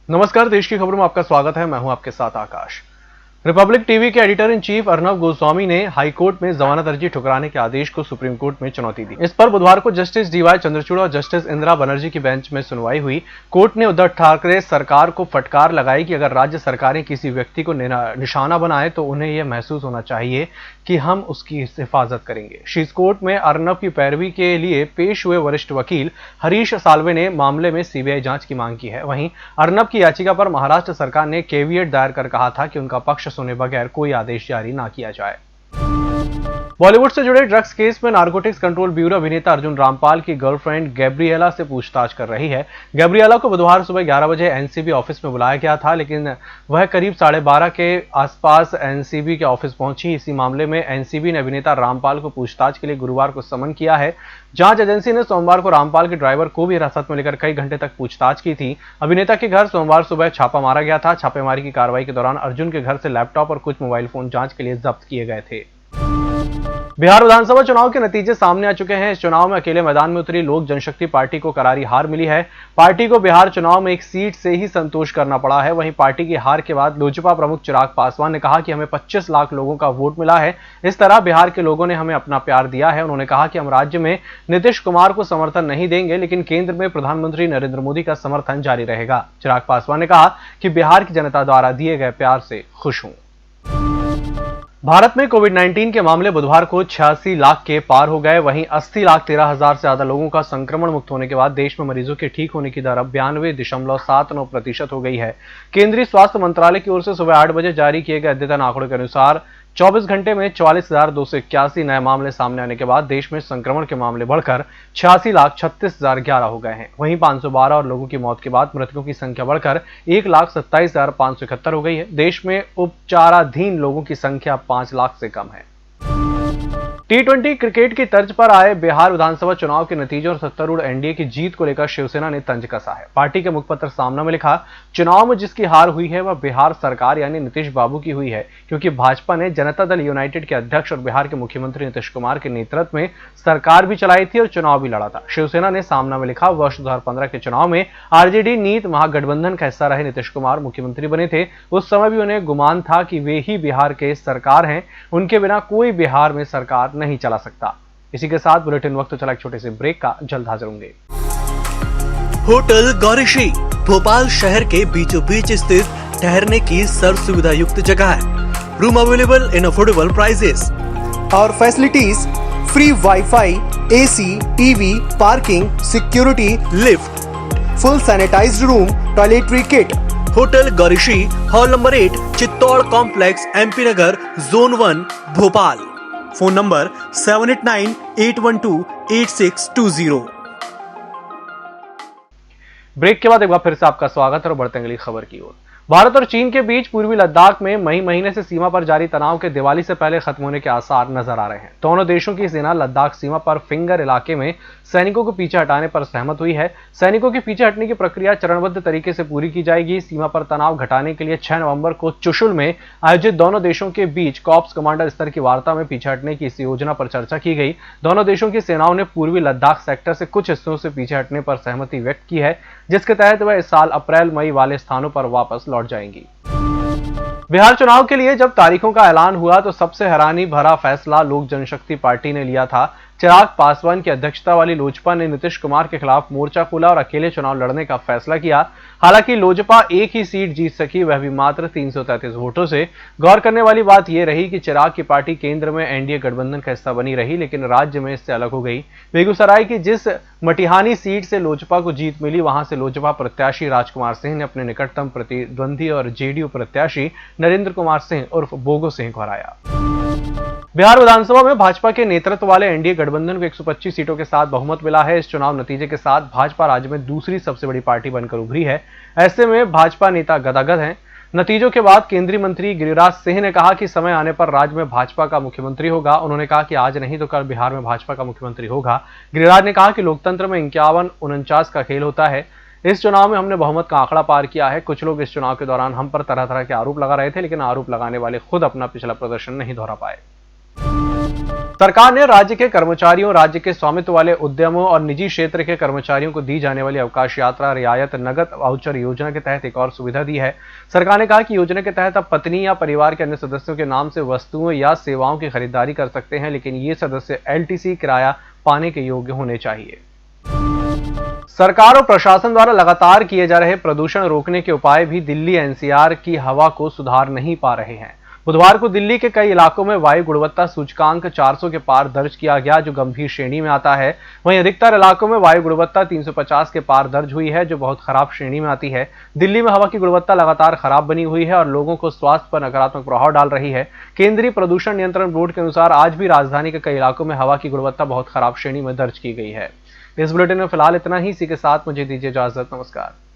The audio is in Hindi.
नमस्कार, देश की खबरों में आपका स्वागत है। मैं हूं आपके साथ आकाश। रिपब्लिक टीवी के editor in chief Arnab Goswami ने हाई कोर्ट में जमानत अर्जी ठुकराने के आदेश को सुप्रीम कोर्ट में चुनौती दी। इस पर बुधवार को जस्टिस डीवाई चंद्रचूड़ और जस्टिस इंदिरा बनर्जी की बेंच में सुनवाई हुई। कोर्ट ने उद्धव ठाकरे सरकार को फटकार लगाई कि अगर राज्य सरकारें किसी व्यक्ति को निशाना बनाए तो उन्हें यह महसूस होना चाहिए कि हम उसकी हिफाजत करेंगे। शीर्ष कोर्ट में अर्नब की पैरवी के लिए पेश हुए वरिष्ठ वकील हरीश साल्वे ने मामले में सीबीआई जांच की मांग की है। वहीं अर्नब की याचिका पर महाराष्ट्र सरकार ने केविएट दायर कर कहा था कि उनका पक्ष सुने बगैर कोई आदेश जारी ना किया जाए। बॉलीवुड से जुड़े ड्रग्स केस में नारकोटिक्स कंट्रोल ब्यूरो अभिनेता अर्जुन रामपाल की गर्लफ्रेंड गैब्रिएला से पूछताछ कर रही है। गैब्रिएला को बुधवार सुबह 11 बजे एनसीबी ऑफिस में बुलाया गया था, लेकिन वह करीब 12:30 के आसपास एनसीबी के ऑफिस पहुंची। इसी मामले में एनसीबी ने अभिनेता रामपाल को पूछताछ के लिए गुरुवार को समन किया है। जांच एजेंसी ने सोमवार को रामपाल के ड्राइवर को भी हिरासत में लेकर कई घंटे तक पूछताछ की थी। अभिनेता के घर सोमवार सुबह छापा मारा गया था। छापेमारी की कार्रवाई के दौरान अर्जुन के घर से लैपटॉप और कुछ मोबाइल फोन जांच के लिए जब्त किए गए थे। बिहार विधानसभा चुनाव के नतीजे सामने आ चुके हैं। इस चुनाव में अकेले मैदान में उतरी लोक जनशक्ति पार्टी को करारी हार मिली है। पार्टी को बिहार चुनाव में एक सीट से ही संतोष करना पड़ा है। वहीं पार्टी की हार के बाद लोजपा प्रमुख चिराग पासवान ने कहा कि हमें 25 लाख लोगों का वोट मिला है। इस तरह बिहार के लोगों ने हमें अपना प्यार दिया है। उन्होंने कहा कि हम राज्य में नीतीश कुमार को समर्थन नहीं देंगे, लेकिन केंद्र में प्रधानमंत्री नरेंद्र मोदी का समर्थन जारी रहेगा। चिराग पासवान ने कहा कि बिहार की जनता द्वारा दिए गए प्यार से खुश हूं। भारत में कोविड-19 के मामले बुधवार को 86 लाख के पार हो गए। वहीं 80,13,000 से ज्यादा लोगों का संक्रमण मुक्त होने के बाद देश में मरीजों के ठीक होने की दर 92.79% हो गई है। केंद्रीय स्वास्थ्य मंत्रालय की ओर से सुबह 8 बजे जारी किए गए अद्यतन आंकड़ों के अनुसार 24 घंटे में 44,281 नए मामले सामने आने के बाद देश में संक्रमण के मामले बढ़कर 86,36,011 हो गए हैं। वहीं 512 और लोगों की मौत के बाद मृतकों की संख्या बढ़कर 1,27,571 हो गई है। देश में उपचाराधीन लोगों की संख्या 5 लाख से कम है। T20 क्रिकेट की तर्ज पर आए बिहार विधानसभा चुनाव के नतीजों और सत्तारूढ़ एनडीए की जीत को लेकर शिवसेना ने तंज कसा है। पार्टी के मुखपत्र सामना में लिखा, चुनाव में जिसकी हार हुई है वह बिहार सरकार यानी नीतीश बाबू की हुई है, क्योंकि भाजपा ने जनता दल यूनाइटेड के अध्यक्ष और बिहार के मुख्यमंत्री नीतीश कुमार के नेतृत्व में सरकार भी चलाई थी और चुनाव भी लड़ा था। शिवसेना ने सामना में लिखा, वर्ष 2015 के चुनाव में आरजेडी नीत महागठबंधन का हिस्सा रहे नीतीश कुमार मुख्यमंत्री बने थे। उस समय भी उन्हें गुमान था कि वे ही बिहार के सरकार हैं, उनके बिना कोई बिहार में सरकार नहीं चला सकता। इसी के साथ बुलेटिन वक्त चला एक छोटे से ब्रेक का, जल्द हाजिर होंगे। होटल गौरीश्री भोपाल शहर के बीचों बीच स्थित ठहरने की सर्व सुविधा युक्त जगह है। Room available in affordable prices और facilities free WiFi, AC, TV, parking, security, lift, full sanitised room, toiletry kit. Hotel Gaurishri, hall number 8, Chittor complex, MP Nagar, zone 1, Bhopal. Phone number 7898128620। Break के बाद एक बार फिर से आपका स्वागत है और बढ़ते हैं अगली खबर की ओर। भारत और चीन के बीच पूर्वी लद्दाख में मई महीने से सीमा पर जारी तनाव के दिवाली से पहले खत्म होने के आसार नजर आ रहे हैं। दोनों देशों की सेना लद्दाख सीमा पर फिंगर इलाके में सैनिकों को पीछे हटाने पर सहमत हुई है। सैनिकों के पीछे हटने की प्रक्रिया चरणबद्ध तरीके से पूरी की जाएगी। सीमा पर तनाव घटाने के लिए 6 नवंबर को चुशुल में आयोजित दोनों देशों के बीच कॉप्स कमांडर स्तर की वार्ता में पीछे हटने की इस योजना पर चर्चा की गई। दोनों देशों की सेनाओं ने पूर्वी लद्दाख सेक्टर से कुछ हिस्सों से पीछे हटने पर सहमति व्यक्त की है, जिसके तहत वह इस साल अप्रैल मई वाले स्थानों पर वापस लौट जाएंगी। बिहार चुनाव के लिए जब तारीखों का ऐलान हुआ तो सबसे हैरानी भरा फैसला लोक जनशक्ति पार्टी ने लिया था। चिराग पासवान की अध्यक्षता वाली लोजपा ने नीतीश कुमार के खिलाफ मोर्चा खोला और अकेले चुनाव लड़ने का फैसला किया। हालांकि लोजपा एक ही सीट जीत सकी, वह भी मात्र 333 वोटों से। गौर करने वाली बात यह रही कि चिराग की पार्टी केंद्र में एनडीए गठबंधन का हिस्सा बनी रही, लेकिन राज्य में इससे अलग हो गई। बेगूसराय की जिस मटिहानी सीट से लोजपा को जीत मिली, वहां से लोजपा प्रत्याशी राजकुमार सिंह ने अपने निकटतम प्रतिद्वंदी और जेडीयू प्रत्याशी नरेंद्र कुमार सिंह उर्फ बोगो सिंह को हराया। बिहार विधानसभा में भाजपा के नेतृत्व वाले एनडीए गठबंधन को 125 सीटों के साथ बहुमत मिला है। इस चुनाव नतीजे के साथ भाजपा राज्य में दूसरी सबसे बड़ी पार्टी बनकर उभरी है। ऐसे में भाजपा नेता गदागद हैं। नतीजों के बाद केंद्रीय मंत्री गिरिराज सिंह ने कहा कि समय आने पर राज्य में भाजपा का मुख्यमंत्री होगा। उन्होंने कहा कि आज नहीं तो कल बिहार में भाजपा का मुख्यमंत्री होगा। गिरिराज ने कहा कि लोकतंत्र में 51-49 का खेल होता है। इस चुनाव में हमने बहुमत का आंकड़ा पार किया है। कुछ लोग इस चुनाव के दौरान हम पर तरह तरह के आरोप लगा रहे थे, लेकिन आरोप लगाने वाले खुद अपना पिछला प्रदर्शन नहीं दोहरा पाए। सरकार ने राज्य के कर्मचारियों, राज्य के स्वामित्व वाले उद्यमों और निजी क्षेत्र के कर्मचारियों को दी जाने वाली अवकाश यात्रा रियायत नगद वाउचर योजना के तहत एक और सुविधा दी है। सरकार ने कहा कि योजना के तहत अब पत्नी या परिवार के अन्य सदस्यों के नाम से वस्तुओं या सेवाओं की खरीदारी कर सकते हैं, लेकिन ये सदस्य LTC किराया पाने के योग्य होने चाहिए। सरकार और प्रशासन द्वारा लगातार किए जा रहे प्रदूषण रोकने के उपाय भी दिल्ली NCR की हवा को सुधार नहीं पा रहे हैं। बुधवार को दिल्ली के कई इलाकों में वायु गुणवत्ता सूचकांक 400 के पार दर्ज किया गया, जो गंभीर श्रेणी में आता है। वहीं अधिकतर इलाकों में वायु गुणवत्ता 350 के पार दर्ज हुई है, जो बहुत खराब श्रेणी में आती है। दिल्ली में हवा की गुणवत्ता लगातार खराब बनी हुई है और लोगों को स्वास्थ्य पर नकारात्मक प्रभाव डाल रही है। केंद्रीय प्रदूषण नियंत्रण बोर्ड के अनुसार आज भी राजधानी के कई इलाकों में हवा की गुणवत्ता बहुत खराब श्रेणी में दर्ज की गई है। इस बुलेटिन में फिलहाल इतना ही। इसी के साथ मुझे दीजिए इजाजत। नमस्कार।